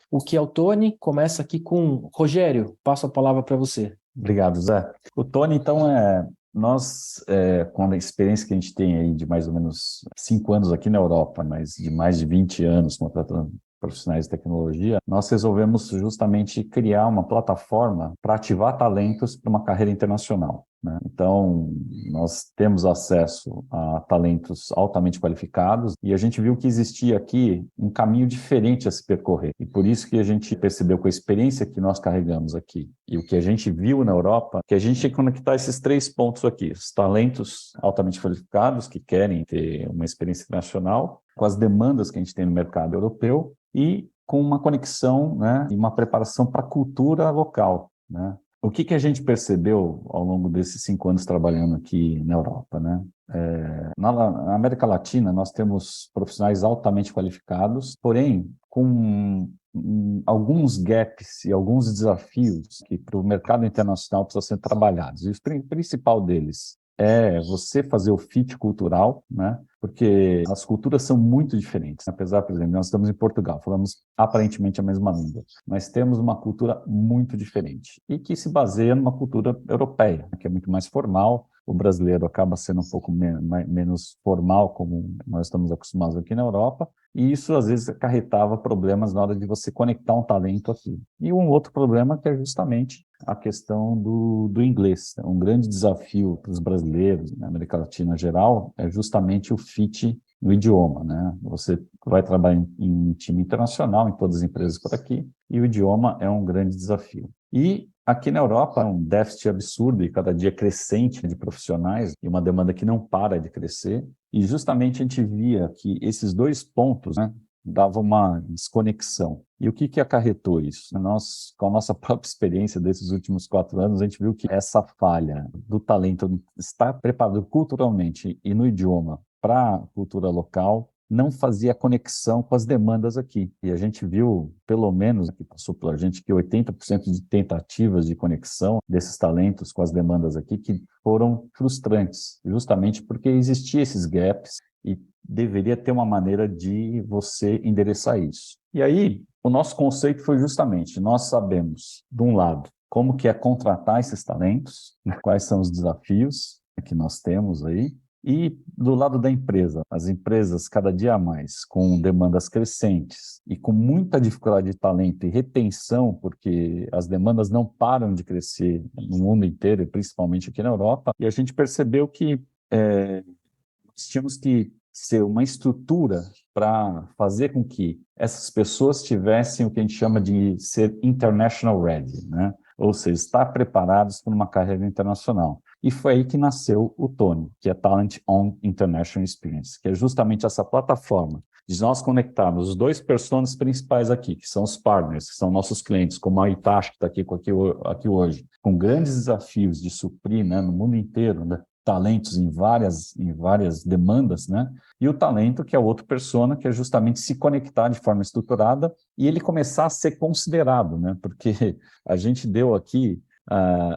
o que é o Tony. Começa aqui com Rogério, passo a palavra para você. Obrigado, Zé. O Tony, então, com a experiência que a gente tem aí de mais ou menos 5 anos aqui na Europa, mas de mais de 20 anos contratando profissionais de tecnologia, nós resolvemos justamente criar uma plataforma para ativar talentos para uma carreira internacional, né? Então, nós temos acesso a talentos altamente qualificados e a gente viu que existia aqui um caminho diferente a se percorrer. E por isso que a gente percebeu, com a experiência que nós carregamos aqui e o que a gente viu na Europa, que a gente tinha que conectar esses 3 pontos aqui: os talentos altamente qualificados que querem ter uma experiência internacional, com as demandas que a gente tem no mercado europeu e com uma conexão, né, e uma preparação para a cultura local, né? O que a gente percebeu ao longo desses 5 anos trabalhando aqui na Europa, né? Na América Latina, nós temos profissionais altamente qualificados, porém, com alguns gaps e alguns desafios que para o mercado internacional precisam ser trabalhados. E o principal deles é você fazer o fit cultural, né? Porque as culturas são muito diferentes. Apesar, por exemplo, nós estamos em Portugal, falamos aparentemente a mesma língua, mas temos uma cultura muito diferente e que se baseia numa cultura europeia, que é muito mais formal. O brasileiro acaba sendo um pouco menos formal, como nós estamos acostumados aqui na Europa, e isso às vezes acarretava problemas na hora de você conectar um talento aqui. E um outro problema que é justamente a questão do inglês. Um grande desafio para os brasileiros, na América Latina em geral, é justamente o fit no idioma, né? Você vai trabalhar em time internacional, em todas as empresas por aqui, e o idioma é um grande desafio. E aqui na Europa, é um déficit absurdo e cada dia crescente de profissionais e uma demanda que não para de crescer. E justamente a gente via que esses 2 pontos, né, davam uma desconexão. E o que acarretou isso? Nós, com a nossa própria experiência desses últimos 4 anos, a gente viu que essa falha do talento estar preparado culturalmente e no idioma para a cultura local não fazia conexão com as demandas aqui. E a gente viu, pelo menos, que passou pela gente, que 80% de tentativas de conexão desses talentos com as demandas aqui que foram frustrantes, justamente porque existiam esses gaps e deveria ter uma maneira de você endereçar isso. E aí, o nosso conceito foi justamente, nós sabemos, de um lado, como que é contratar esses talentos, né, quais são os desafios que nós temos aí, e do lado da empresa, as empresas cada dia mais com demandas crescentes e com muita dificuldade de talento e retenção, porque as demandas não param de crescer no mundo inteiro, e principalmente aqui na Europa, e a gente percebeu que nós tínhamos que ser uma estrutura para fazer com que essas pessoas tivessem o que a gente chama de ser international ready, né? Ou seja, estar preparados para uma carreira internacional. E foi aí que nasceu o Tony, que é Talent on International Experience, que é justamente essa plataforma de nós conectarmos os 2 personas principais aqui, que são os partners, que são nossos clientes, como a Itachi, que está aqui hoje, com grandes desafios de suprir, né, no mundo inteiro, né, talentos em várias demandas, né? E o talento, que é o outro persona, que é justamente se conectar de forma estruturada e ele começar a ser considerado, né? Porque a gente deu aqui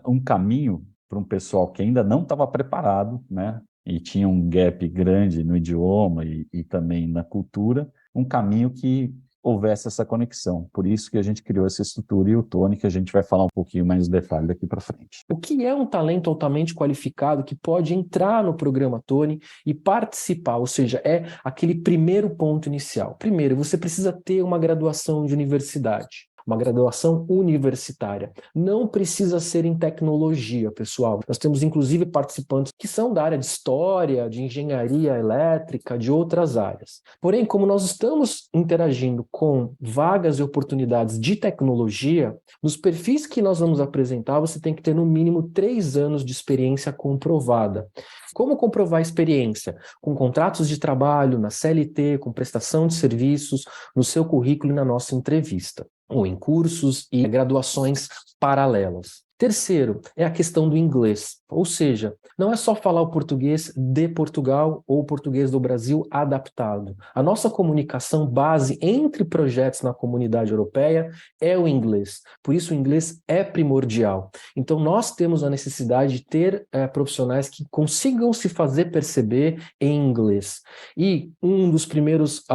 um caminho para um pessoal que ainda não estava preparado, né? E tinha um gap grande no idioma e também na cultura, um caminho que houvesse essa conexão. Por isso que a gente criou essa estrutura e o Tony, que a gente vai falar um pouquinho mais de detalhe daqui para frente. O que é um talento altamente qualificado que pode entrar no programa Tony e participar, ou seja, é aquele primeiro ponto inicial. Primeiro, você precisa ter uma graduação de universidade. Uma graduação universitária. Não precisa ser em tecnologia, pessoal. Nós temos, inclusive, participantes que são da área de história, de engenharia elétrica, de outras áreas. Porém, como nós estamos interagindo com vagas e oportunidades de tecnologia, nos perfis que nós vamos apresentar, você tem que ter, no mínimo, 3 anos de experiência comprovada. Como comprovar a experiência? Com contratos de trabalho, na CLT, com prestação de serviços, no seu currículo e na nossa entrevista, ou em cursos e graduações paralelas. Terceiro, é a questão do inglês, ou seja, não é só falar o português de Portugal ou o português do Brasil adaptado. A nossa comunicação base entre projetos na comunidade europeia é o inglês, por isso o inglês é primordial. Então nós temos a necessidade de ter profissionais que consigam se fazer perceber em inglês. E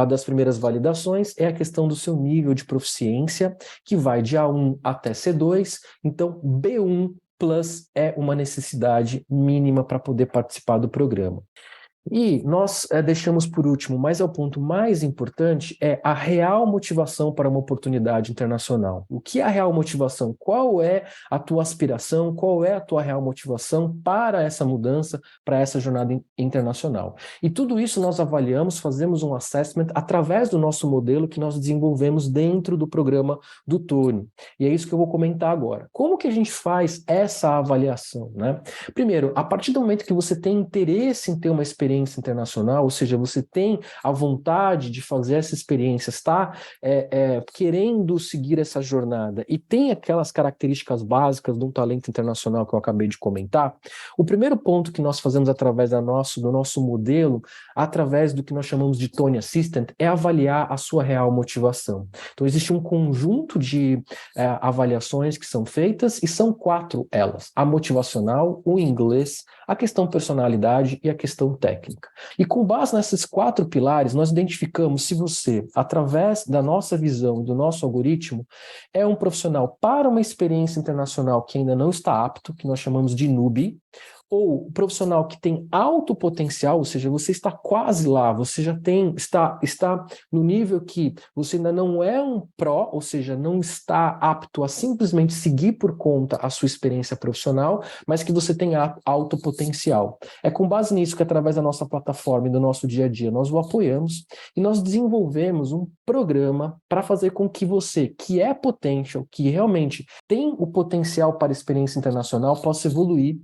das primeiras validações é a questão do seu nível de proficiência, que vai de A1 até C2, então B1 Plus é uma necessidade mínima para poder participar do programa. E nós deixamos por último, mas é o ponto mais importante, é a real motivação para uma oportunidade internacional. O que é a real motivação? Qual é a tua aspiração? Qual é a tua real motivação para essa mudança, para essa jornada internacional? E tudo isso nós avaliamos, fazemos um assessment através do nosso modelo que nós desenvolvemos dentro do programa do Tony. E é isso que eu vou comentar agora. Como que a gente faz essa avaliação, né? Primeiro, a partir do momento que você tem interesse em ter uma experiência internacional, ou seja, você tem a vontade de fazer essa experiência, está querendo seguir essa jornada e tem aquelas características básicas de um talento internacional que eu acabei de comentar, o primeiro ponto que nós fazemos através do nosso modelo, através do que nós chamamos de Tony Assistant, é avaliar a sua real motivação. Então, existe um conjunto de avaliações que são feitas e são 4 elas: a motivacional, o inglês, a questão personalidade e a questão técnica. E com base nesses 4 pilares, nós identificamos se você, através da nossa visão, do nosso algoritmo, é um profissional para uma experiência internacional que ainda não está apto, que nós chamamos de newbie, ou profissional que tem alto potencial, ou seja, você está quase lá, você já está no nível que você ainda não é um pró, ou seja, não está apto a simplesmente seguir por conta a sua experiência profissional, mas que você tem alto potencial. É com base nisso que, através da nossa plataforma e do nosso dia a dia, nós o apoiamos e nós desenvolvemos um programa para fazer com que você, que é potential, que realmente tem o potencial para a experiência internacional, possa evoluir